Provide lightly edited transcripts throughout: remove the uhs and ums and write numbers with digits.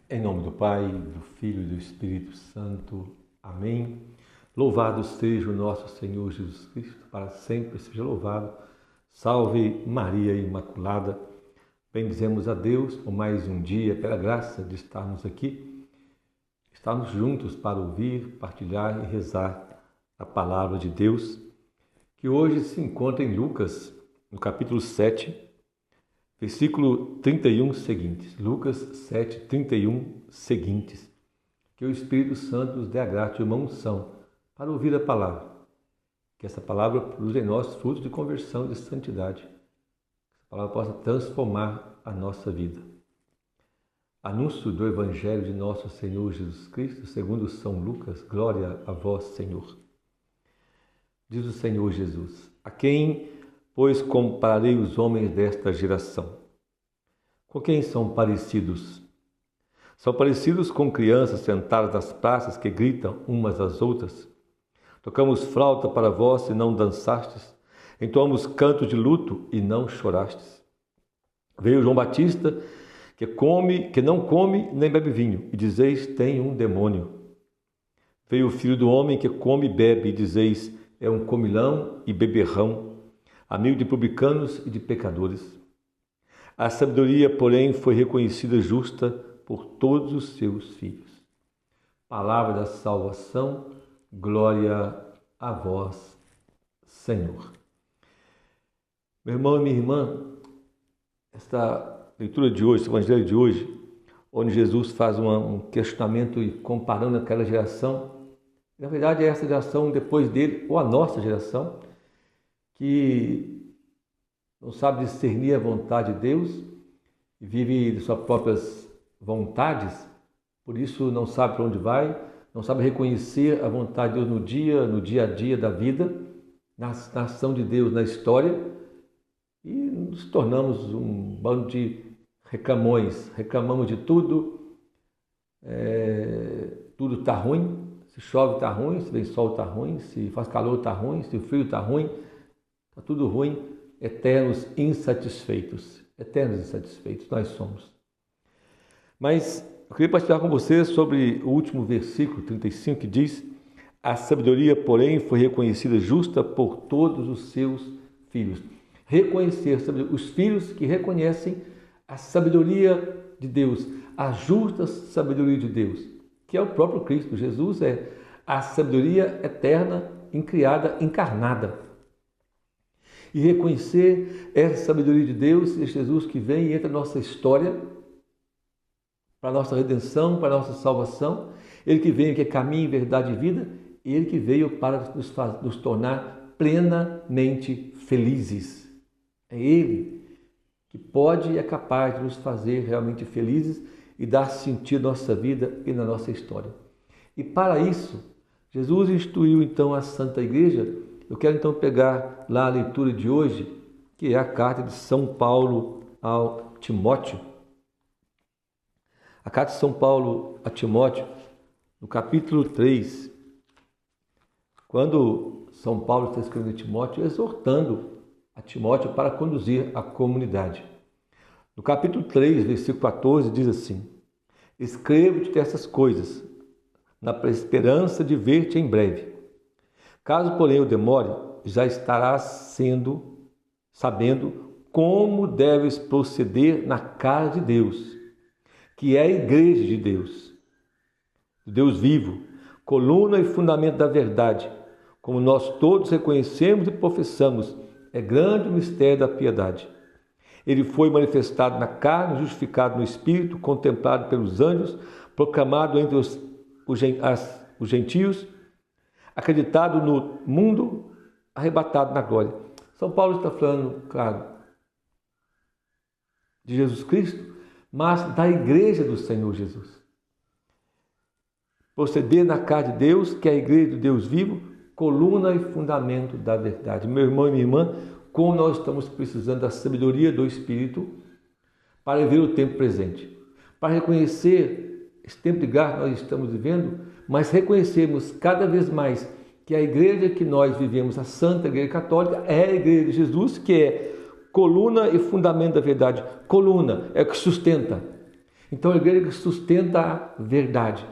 Em nome do Pai, do Filho e do Espírito Santo. Amém. Louvado seja o nosso Senhor Jesus Cristo, para sempre seja louvado. Salve Maria Imaculada. Bendizemos a Deus por mais um dia, pela graça de estarmos aqui, estarmos juntos para ouvir, partilhar e rezar a palavra de Deus, que hoje se encontra em Lucas, no capítulo 7, versículo 31 seguintes. Lucas 7, 31 seguintes. Que o Espírito Santo nos dê a graça e uma unção para ouvir a palavra. Que essa palavra produza em nós frutos de conversão e de santidade. Que essa palavra possa transformar a nossa vida. Anúncio do Evangelho de nosso Senhor Jesus Cristo, segundo São Lucas. Glória a vós, Senhor. Diz o Senhor Jesus: a quem, pois, compararei os homens desta geração? Com quem são parecidos? São parecidos com crianças sentadas nas praças que gritam umas às outras. Tocamos flauta para vós e não dançastes. Entoamos canto de luto e não chorastes. Veio João Batista, que não come nem bebe vinho, e dizeis, tem um demônio. Veio o Filho do Homem, que come e bebe, e dizeis, é um comilão e beberrão, amigo de publicanos e de pecadores. A sabedoria, porém, foi reconhecida justa por todos os seus filhos. Palavra da salvação, glória a vós, Senhor. Meu irmão e minha irmã, esta leitura de hoje, esse evangelho de hoje, onde Jesus faz um questionamento e comparando aquela geração, na verdade é essa geração depois dele, ou a nossa geração, que não sabe discernir a vontade de Deus e vive de suas próprias vontades, por isso não sabe para onde vai, não sabe reconhecer a vontade de Deus no dia a dia da vida, na ação de Deus na história, e nos tornamos um bando de reclamões, reclamamos de tudo, tudo está ruim, se chove está ruim, se vem sol está ruim, se faz calor está ruim, se o frio está ruim, está tudo ruim. Eternos insatisfeitos nós somos. Mas eu queria partilhar com vocês sobre o último versículo 35, que diz: a sabedoria, porém, foi reconhecida justa por todos os seus filhos. Reconhecer os filhos que reconhecem a sabedoria de Deus, a justa sabedoria de Deus, que é o próprio Cristo. Jesus é a sabedoria eterna, incriada, encarnada. E reconhecer essa sabedoria de Deus, esse Jesus que vem e entra na nossa história, para a nossa redenção, para a nossa salvação. Ele que veio, que é caminho, verdade e vida, e Ele que veio para nos tornar plenamente felizes. É Ele que pode e é capaz de nos fazer realmente felizes e dar sentido à nossa vida e na nossa história. E para isso, Jesus instituiu então a Santa Igreja. Eu quero então pegar lá a leitura de hoje, que é a carta de São Paulo ao Timóteo. A carta de São Paulo a Timóteo, no capítulo 3, quando São Paulo está escrevendo a Timóteo, exortando a Timóteo para conduzir a comunidade. No capítulo 3, versículo 14, diz assim: escrevo-te essas coisas, na esperança de ver-te em breve. Caso, porém, eu demore, já estarás sabendo como deves proceder na casa de Deus, que é a igreja de Deus, do Deus vivo, coluna e fundamento da verdade, como nós todos reconhecemos e professamos, é grande o mistério da piedade. Ele foi manifestado na carne, justificado no Espírito, contemplado pelos anjos, proclamado entre os gentios, acreditado no mundo, arrebatado na glória. São Paulo está falando, claro, de Jesus Cristo, mas da igreja do Senhor Jesus. Proceder na casa de Deus, que é a igreja do Deus vivo, coluna e fundamento da verdade. Meu irmão e minha irmã, como nós estamos precisando da sabedoria do Espírito para viver o tempo presente, para reconhecer esse tempo de graça que nós estamos vivendo, mas reconhecermos cada vez mais que a igreja que nós vivemos, a Santa Igreja Católica, é a igreja de Jesus, que é coluna e fundamento da verdade. Coluna é o que sustenta. Então a igreja sustenta a verdade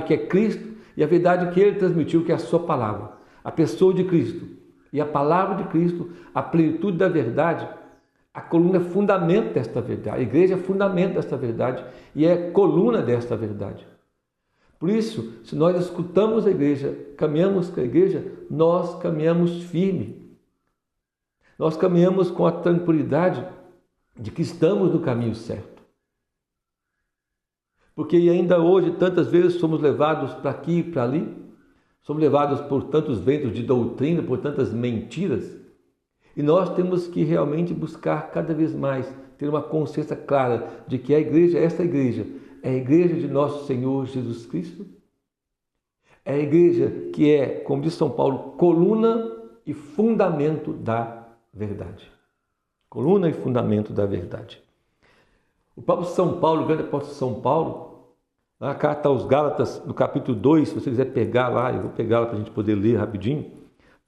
que é Cristo e a verdade que ele transmitiu, que é a sua palavra, a pessoa de Cristo e a palavra de Cristo, a plenitude da verdade. A coluna é fundamento desta verdade, a igreja é fundamento desta verdade e é coluna desta verdade. Por isso, se nós escutamos a igreja, caminhamos com a igreja, nós caminhamos firme. Nós caminhamos com a tranquilidade de que estamos no caminho certo. Porque ainda hoje, tantas vezes, somos levados para aqui e para ali, somos levados por tantos ventos de doutrina, por tantas mentiras, e nós temos que realmente buscar cada vez mais ter uma consciência clara de que a igreja, esta igreja, é a igreja de nosso Senhor Jesus Cristo. É a igreja que é, como diz São Paulo, coluna e fundamento da verdade. Coluna e fundamento da verdade. O próprio São Paulo, o grande apóstolo São Paulo, na carta aos Gálatas, no capítulo 2, se você quiser pegar lá, eu vou pegar lá para a gente poder ler rapidinho.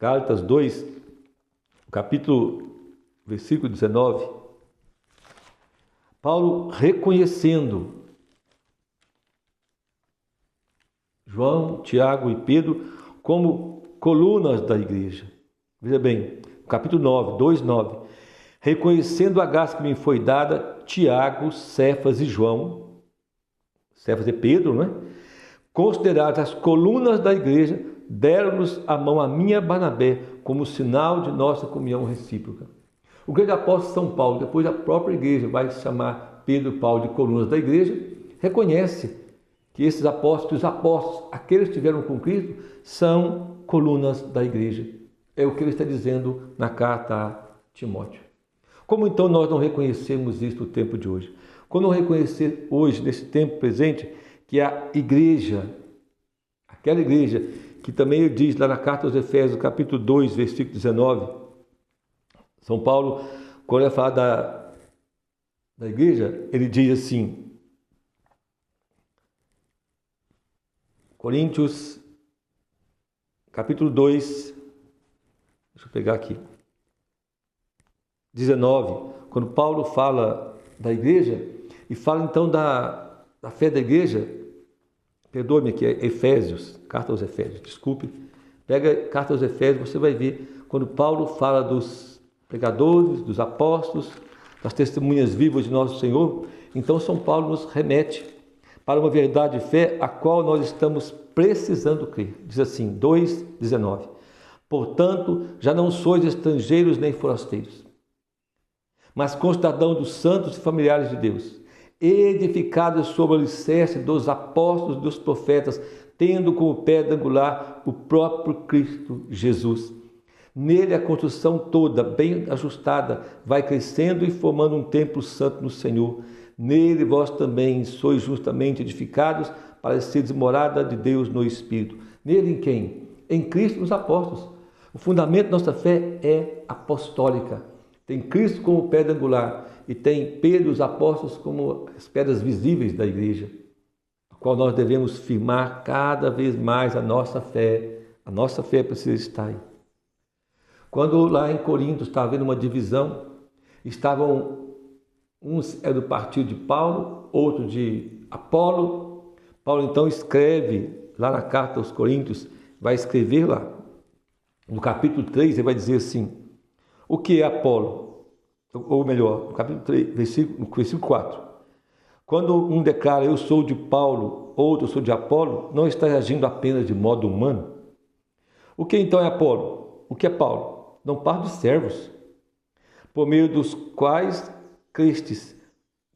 Gálatas 2, capítulo, versículo 19. Paulo reconhecendo João, Tiago e Pedro como colunas da igreja. Veja bem, capítulo 9, 2:9. Reconhecendo a graça que me foi dada, Tiago, Cefas e João, Cefas e Pedro, né? Considerados as colunas da igreja, deram-nos a mão a mim e a Barnabé como sinal de nossa comunhão recíproca. O grande apóstolo São Paulo, depois a própria igreja vai chamar Pedro e Paulo de colunas da igreja, reconhece que esses apóstolos, os apóstolos, aqueles que estiveram com Cristo, são colunas da igreja. É o que ele está dizendo na carta a Timóteo. Como então nós não reconhecemos isso no tempo de hoje? Como não reconhecer hoje, nesse tempo presente, que a igreja, aquela igreja que também ele diz lá na carta aos Efésios, capítulo 2, versículo 19, São Paulo, quando ele fala da igreja, ele diz assim, Coríntios, capítulo 2, deixa eu pegar aqui, 19, quando Paulo fala da igreja, e fala então da fé da igreja, perdoe-me aqui, é Efésios, carta aos Efésios, desculpe, pega a carta aos Efésios, você vai ver, quando Paulo fala dos pregadores, dos apóstolos, das testemunhas vivas de nosso Senhor, então São Paulo nos remete para uma verdade de fé a qual nós estamos precisando crer. Diz assim, 2:19. Portanto, já não sois estrangeiros nem forasteiros, mas concidadãos dos santos e familiares de Deus, edificados sobre o alicerce dos apóstolos e dos profetas, tendo como pedra angular o próprio Cristo Jesus. Nele a construção toda, bem ajustada, vai crescendo e formando um templo santo no Senhor. Nele vós também sois justamente edificados para seres morada de Deus no Espírito. Nele em quem? Em Cristo nos apóstolos. O fundamento da nossa fé é apostólica. Tem Cristo como pedra angular e tem Pedro e os apóstolos como as pedras visíveis da igreja, a qual nós devemos firmar cada vez mais a nossa fé. A nossa fé precisa estar aí. Quando lá em Corinto estava havendo uma divisão, uns é do partido de Paulo, outro de Apolo. Paulo então escreve lá na carta aos Coríntios, vai escrever lá, no capítulo 3, ele vai dizer assim, o que é Apolo? Ou melhor, no capítulo 3, versículo 4. Quando um declara, eu sou de Paulo, outro sou de Apolo, não está agindo apenas de modo humano. O que então é Apolo? O que é Paulo? Não par de servos, por meio dos quais crestes,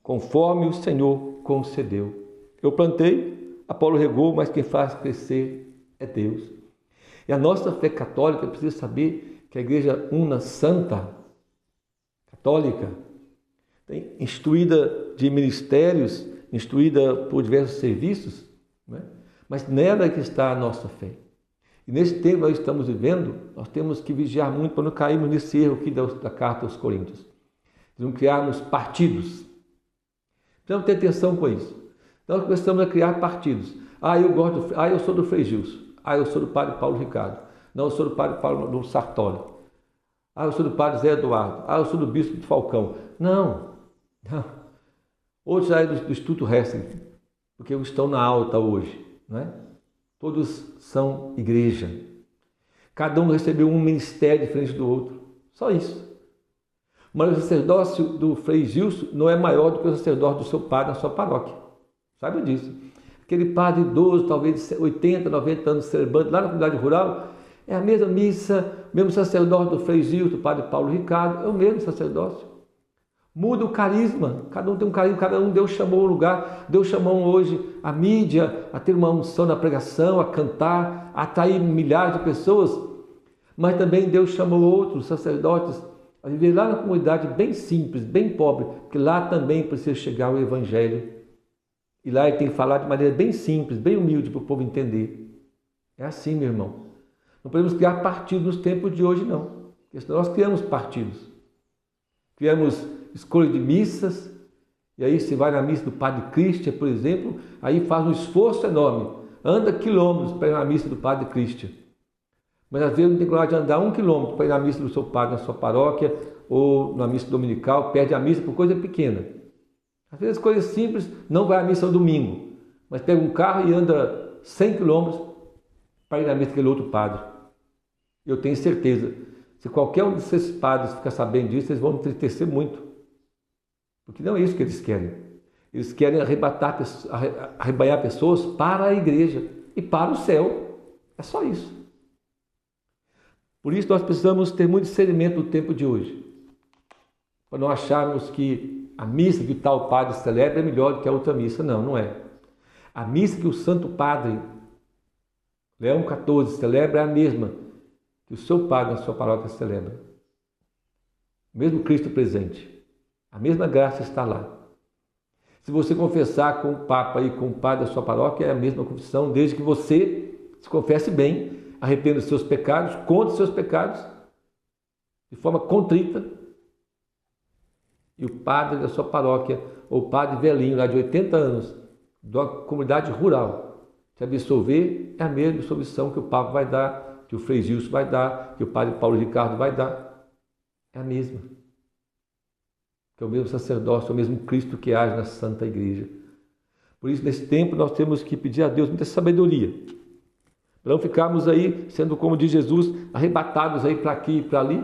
conforme o Senhor concedeu. Eu plantei, Apolo regou, mas quem faz crescer é Deus. E a nossa fé católica precisa saber que a igreja una santa, católica, instruída de ministérios, instruída por diversos serviços, né? Mas nela é que está a nossa fé. E nesse tempo que nós estamos vivendo, nós temos que vigiar muito para não cairmos nesse erro aqui da carta aos Coríntios. De não criarmos partidos. Precisamos ter atenção com isso. Nós começamos a criar partidos. Eu sou do Frei Gilson. Eu sou do padre Paulo Ricardo. Não, eu sou do padre Paulo do Sartori. Eu sou do padre Zé Eduardo. Eu sou do bispo do Falcão. Não. Outros já é do Instituto Hessing, porque estão na alta hoje, não é? Todos são igreja. Cada um recebeu um ministério diferente do outro. Só isso. Mas o sacerdócio do Frei Gilson não é maior do que o sacerdócio do seu padre na sua paróquia. Saiba disso. Aquele padre idoso, talvez de 80, 90 anos, celebrando lá na comunidade rural, é a mesma missa, mesmo sacerdócio do Frei Gilson, do padre Paulo Ricardo, é o mesmo sacerdócio. Muda o carisma, cada um tem um carisma, cada um Deus chamou um lugar, Deus chamou hoje a mídia a ter uma unção na pregação, a cantar, a atrair milhares de pessoas, mas também Deus chamou outros sacerdotes a viver lá na comunidade bem simples, bem pobre, porque lá também precisa chegar o Evangelho. E lá ele tem que falar de maneira bem simples, bem humilde para o povo entender. É assim, meu irmão. Não podemos criar partidos nos tempos de hoje, não. Porque senão nós criamos partidos. Criamos escolha de missas, e aí você vai na missa do Padre Christian, por exemplo, aí faz um esforço enorme, anda quilômetros para ir na missa do Padre Christian. Mas às vezes não tem coragem de andar 1 quilômetro para ir na missa do seu padre, na sua paróquia, ou na missa dominical, perde a missa por coisa pequena. Às vezes coisas simples, não vai à missa no domingo, mas pega um carro e anda 100 quilômetros para ir na missa daquele outro padre. Eu tenho certeza, se qualquer um desses padres ficar sabendo disso, eles vão entristecer muito. Porque não é isso que eles querem. Eles querem arrebanhar pessoas para a igreja e para o céu. É só isso. Por isso nós precisamos ter muito discernimento no tempo de hoje. Para não acharmos que a missa que tal padre celebra é melhor do que a outra missa. Não, não é. A missa que o Santo Padre Leão XIV celebra é a mesma que o seu padre na sua paróquia celebra. O mesmo Cristo presente. A mesma graça está lá. Se você confessar com o Papa e com o padre da sua paróquia, é a mesma confissão, desde que você se confesse bem, arrependa dos seus pecados, conte os seus pecados, de forma contrita. E o padre da sua paróquia, ou o padre velhinho, lá de 80 anos, da comunidade rural, te absolver, é a mesma absolvição que o Papa vai dar, que o Frei Gilson vai dar, que o padre Paulo Ricardo vai dar. É a mesma. Que é o mesmo sacerdócio, é o mesmo Cristo que age na Santa Igreja. Por isso, nesse tempo, nós temos que pedir a Deus muita sabedoria, para não ficarmos aí, sendo como diz Jesus, arrebatados aí para aqui e para ali,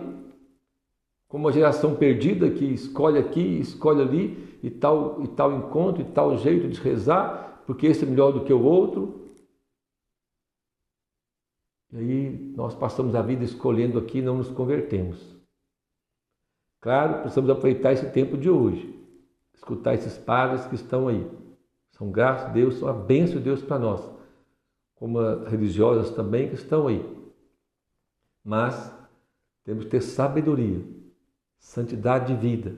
como uma geração perdida que escolhe aqui, escolhe ali, e tal encontro, e tal jeito de rezar, porque esse é melhor do que o outro. E aí nós passamos a vida escolhendo aqui e não nos convertemos. Claro, precisamos aproveitar esse tempo de hoje, escutar esses padres que estão aí. São graças a Deus, são a bênção de Deus para nós, como as religiosas também que estão aí. Mas temos que ter sabedoria, santidade de vida,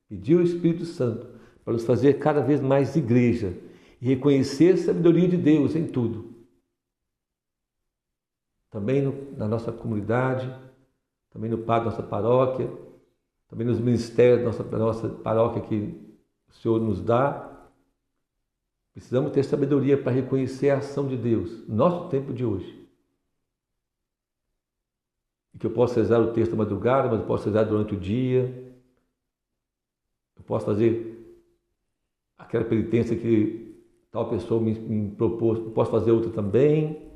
pedir ao Espírito Santo para nos fazer cada vez mais igreja e reconhecer a sabedoria de Deus em tudo. Também na nossa comunidade, também no padre da nossa paróquia, também nos ministérios da nossa paróquia que o Senhor nos dá. Precisamos ter sabedoria para reconhecer a ação de Deus no nosso tempo de hoje. E que eu possa rezar o texto à madrugada, mas eu posso rezar durante o dia. Eu posso fazer aquela penitência que tal pessoa me propôs, eu posso fazer outra também.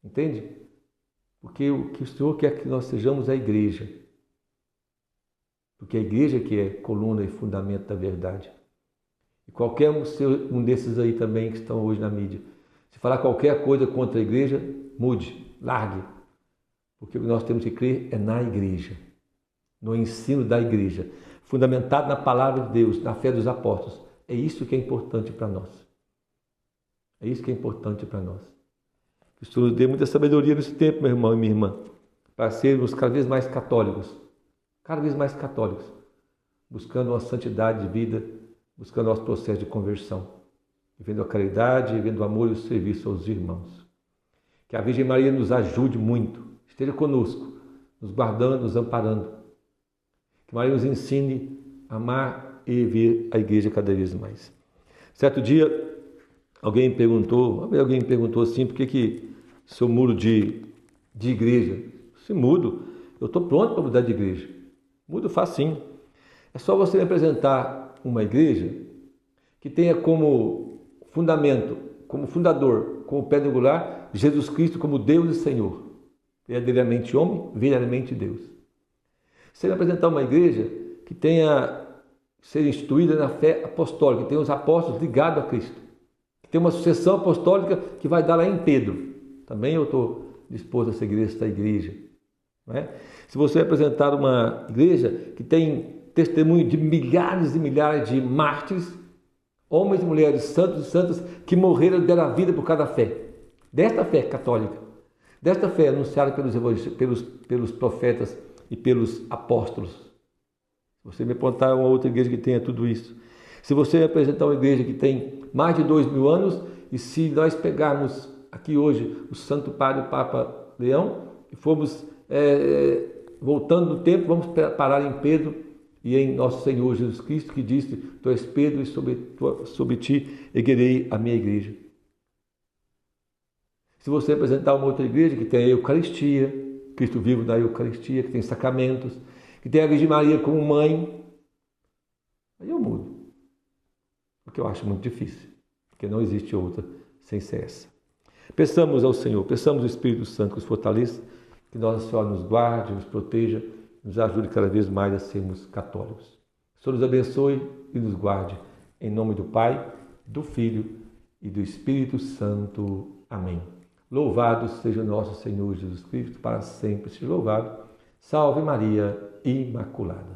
Entende? Porque o que o Senhor quer que nós sejamos é a igreja. Porque a igreja que é coluna e fundamento da verdade. E qualquer um desses aí também que estão hoje na mídia, se falar qualquer coisa contra a igreja, mude, largue. Porque o que nós temos que crer é na igreja, no ensino da igreja, fundamentado na palavra de Deus, na fé dos apóstolos. É isso que é importante para nós. É isso que é importante para nós. Que o Senhor nos dê muita sabedoria nesse tempo, meu irmão e minha irmã, para sermos cada vez mais católicos, buscando uma santidade de vida, buscando o nosso processo de conversão, vivendo a caridade, vivendo o amor e o serviço aos irmãos. Que a Virgem Maria nos ajude muito, esteja conosco, nos guardando, nos amparando. Que Maria nos ensine a amar e ver a igreja cada vez mais. Certo dia, alguém me perguntou assim, por que seu muro de igreja? Se mudo, eu estou pronto para mudar de igreja. Mudo facinho. É só você me apresentar uma igreja que tenha como fundamento, como fundador, como pedra angular, Jesus Cristo como Deus e Senhor, verdadeiramente homem, verdadeiramente Deus. Você vai apresentar uma igreja que tenha ser instituída na fé apostólica, que tenha os apóstolos ligados a Cristo, que tenha uma sucessão apostólica que vai dar lá em Pedro. Também eu estou disposto a seguir esta igreja. Não é? Se você apresentar uma igreja que tem testemunho de milhares e milhares de mártires, homens e mulheres santos e santas que morreram e deram a vida por cada fé, desta fé católica, desta fé anunciada pelos profetas e pelos apóstolos. Se você me apontar uma outra igreja que tenha tudo isso, se você apresentar uma igreja que tem mais de 2000 anos, e se nós pegarmos aqui hoje o Santo Padre, o Papa Leão, e formos voltando no tempo, vamos parar em Pedro e em nosso Senhor Jesus Cristo, que disse: Tu és Pedro e sobre ti erguerei a minha igreja. Se você apresentar uma outra igreja que tem a Eucaristia, Cristo vivo na Eucaristia, que tem sacramentos, que tem a Virgem Maria como mãe, aí eu mudo. Porque eu acho muito difícil, porque não existe outra sem ser essa. Peçamos ao Senhor, peçamos ao Espírito Santo que nos fortaleça, que Nossa Senhora nos guarde, nos proteja, nos ajude cada vez mais a sermos católicos. O Senhor nos abençoe e nos guarde. Em nome do Pai, do Filho e do Espírito Santo. Amém. Louvado seja nosso Senhor Jesus Cristo, para sempre seja louvado. Salve Maria Imaculada.